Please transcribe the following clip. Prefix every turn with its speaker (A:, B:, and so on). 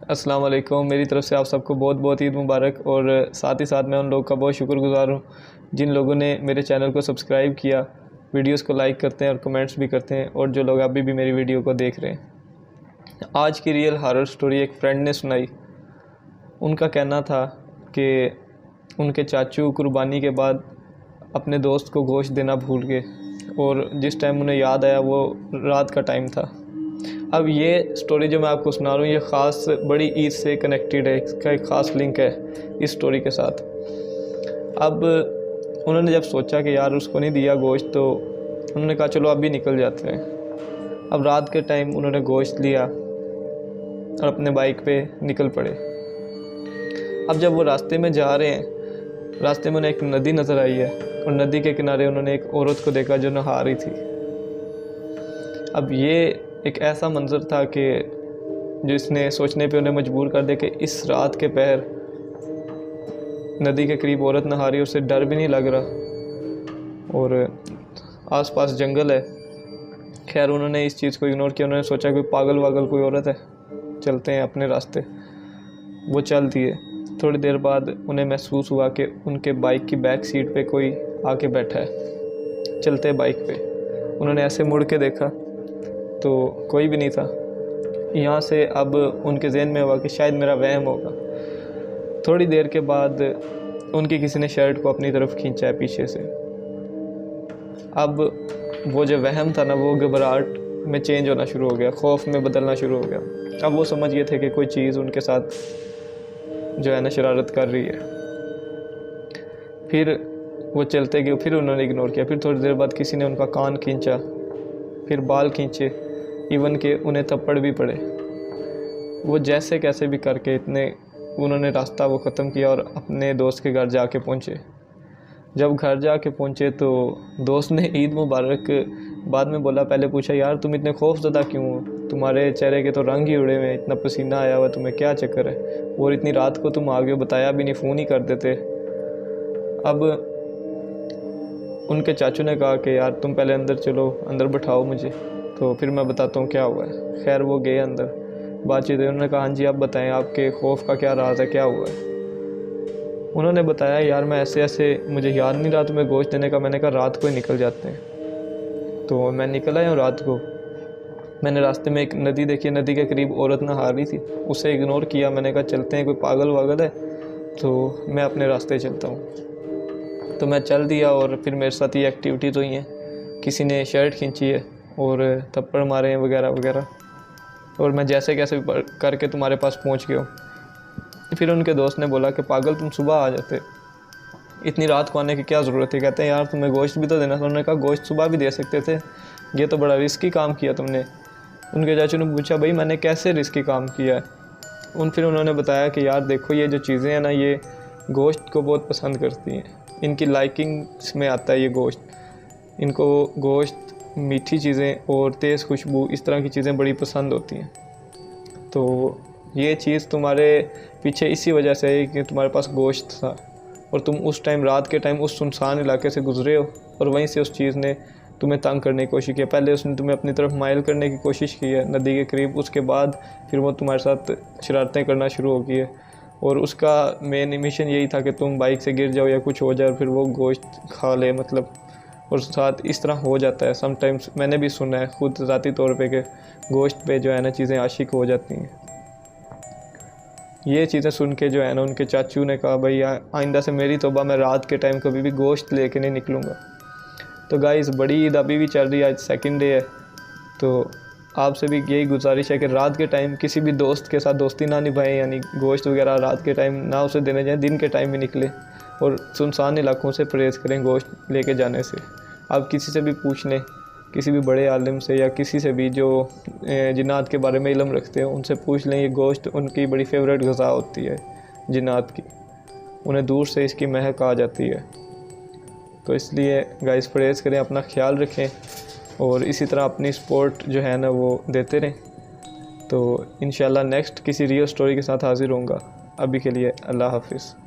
A: अस्सलाम वालेकुम। मेरी तरफ़ से आप सबको बहुत बहुत ईद मुबारक। और साथ ही साथ मैं उन लोगों का बहुत शुक्रगुज़ार हूँ जिन लोगों ने मेरे चैनल को सब्सक्राइब किया, वीडियोस को लाइक करते हैं और कमेंट्स भी करते हैं, और जो लोग अभी भी मेरी वीडियो को देख रहे हैं। आज की रियल हॉरर स्टोरी एक फ्रेंड ने सुनाई। उनका कहना था कि उनके चाचू कुर्बानी के बाद अपने दोस्त को गोश्त देना भूल गए, और जिस टाइम उन्हें याद आया वो रात का टाइम था। अब ये स्टोरी जो मैं आपको सुना रहा हूँ ये ख़ास बड़ी ईद से कनेक्टेड है, इसका एक ख़ास लिंक है इस स्टोरी के साथ। अब उन्होंने जब सोचा कि यार उसको नहीं दिया गोश्त, तो उन्होंने कहा चलो अभी निकल जाते हैं। अब रात के टाइम उन्होंने गोश्त लिया और अपने बाइक पे निकल पड़े। अब जब वो रास्ते में जा रहे हैं, रास्ते में उन्हें एक नदी नज़र आई है, और नदी के किनारे उन्होंने एक औरत को देखा जो नहा रही थी। अब ये एक ऐसा मंज़र था कि जिसने सोचने पे उन्हें मजबूर कर दे कि इस रात के पहर नदी के करीब औरत नहा रही है, उससे डर भी नहीं लग रहा, और आसपास जंगल है। खैर उन्होंने इस चीज़ को इग्नोर किया। उन्होंने सोचा कोई पागल वागल कोई औरत है, चलते हैं अपने रास्ते। वो चल दिए। थोड़ी देर बाद उन्हें महसूस हुआ कि उनके बाइक की बैक सीट पे कोई आके बैठा है। चलते बाइक पे उन्होंने ऐसे मुड़ के देखा तो कोई भी नहीं था। यहाँ से अब उनके जहन में हुआ कि शायद मेरा वहम होगा। थोड़ी देर के बाद उनकी किसी ने शर्ट को अपनी तरफ खींचा है पीछे से। अब वो जो वहम था ना, वो घबराहट में चेंज होना शुरू हो गया, खौफ में बदलना शुरू हो गया। अब वो समझ गए थे कि कोई चीज़ उनके साथ जो है ना शरारत कर रही है। फिर वो चलते गए, फिर उन्होंने इग्नोर किया। फिर थोड़ी देर बाद किसी ने उनका कान खींचा, फिर बाल खींचे, इवन के उन्हें थप्पड़ भी पड़े। वो जैसे कैसे भी करके उन्होंने रास्ता वो ख़त्म किया और अपने दोस्त के घर जाके पहुँचे। जब घर जाके पहुँचे तो दोस्त ने ईद मुबारक बाद में बोला। पहले पूछा यार तुम इतने खौफज़दा क्यों हो, तुम्हारे चेहरे के तो रंग ही उड़े हुए, इतना पसीना आया हुआ, तुम्हें क्या चक्कर है, और इतनी रात को तुम आ गए, बताया भी नहीं, फ़ोन ही कर देते। अब उनके चाचू ने कहा कि यार तुम पहले अंदर चलो, अंदर बैठाओ मुझे, तो फिर मैं बताता हूँ क्या हुआ है। खैर वो गए अंदर, बातचीत हुई। उन्होंने कहा हाँ जी आप बताएं, आपके खौफ का क्या राज है, क्या हुआ है। उन्होंने बताया यार मैं ऐसे ऐसे, मुझे याद नहीं रहा तुम्हें गोश्त देने का। मैंने कहा रात को ही निकल जाते हैं, तो मैं निकल आया हूँ रात को। मैंने रास्ते में एक नदी देखी, नदी के करीब औरत नहा रही थी, उसे इग्नोर किया। मैंने कहा चलते हैं, कोई पागल वागल है, तो मैं अपने रास्ते चलता हूँ। तो मैं चल दिया, और फिर मेरे साथ ये एक्टिविटीज़ हुई हैं। किसी ने शर्ट खींची है और थप्पड़ मारे हैं वगैरह वगैरह, और मैं जैसे कैसे करके तुम्हारे पास पहुँच गया हूँ। फिर उनके दोस्त ने बोला कि पागल तुम सुबह आ जाते, इतनी रात को आने की क्या ज़रूरत है। कहते हैं यार तुम्हें गोश्त भी तो देना था। उन्होंने कहा गोश्त सुबह भी दे सकते थे, ये तो बड़ा रिस्की काम किया तुमने। उनके चाचू ने पूछा भाई मैंने कैसे रिस्की काम किया है। फिर उन्होंने बताया कि यार देखो ये जो चीज़ें हैं ना, ये गोश्त को बहुत पसंद करती हैं, इनकी लाइकिंग्स में आता है ये गोश्त। इनको गोश्त, मीठी चीज़ें और तेज़ खुशबू, इस तरह की चीज़ें बड़ी पसंद होती हैं। तो ये चीज़ तुम्हारे पीछे इसी वजह से है कि तुम्हारे पास गोश्त था, और तुम उस टाइम रात के टाइम उस सुनसान इलाके से गुज़रे हो, और वहीं से उस चीज़ ने तुम्हें तंग करने की कोशिश की। पहले उसने तुम्हें अपनी तरफ माइल करने की कोशिश की है नदी के करीब, उसके बाद फिर वो तुम्हारे साथ शरारतें करना शुरू हो गई है, और उसका मेन मिशन यही था कि तुम बाइक से गिर जाओ या कुछ हो जाए, फिर वो गोश्त खा ले मतलब। और साथ इस तरह हो जाता है समटाइम्स, मैंने भी सुना है खुद ज़ाती तौर पे कि गोश्त पे जो है ना चीज़ें आशिक हो जाती हैं। ये चीज़ें सुन के जो है ना उनके चाचू ने कहा भाई आइंदा से मेरी तौबा, मैं रात के टाइम कभी भी गोश्त लेके नहीं निकलूँगा। तो गाइस बड़ी ईद अभी भी चल रही है, आज सेकंड डे है। तो आपसे भी यही गुजारिश है कि रात के टाइम किसी भी दोस्त के साथ दोस्ती ना निभाएं, यानी गोश्त वगैरह रात के टाइम ना उसे देने जाएं, दिन के टाइम ही निकले, और सुनसान इलाकों से परहेज़ करें गोश्त लेके जाने से। आप किसी से भी पूछ लें, किसी भी बड़े आलिम से या किसी से भी जो जिन्नात के बारे में इल्म रखते हैं, उनसे पूछ लें। ये गोश्त उनकी बड़ी फेवरेट ग़िज़ा होती है जिन्नात की, उन्हें दूर से इसकी महक आ जाती है। तो इसलिए गाइस परहेज़ करें, अपना ख्याल रखें, और इसी तरह अपनी सपोर्ट जो है ना वो देते रहें। तो इंशाल्लाह नेक्स्ट किसी रियल स्टोरी के साथ हाज़िर होऊंगा। अभी के लिए अल्लाह हाफ़िज़।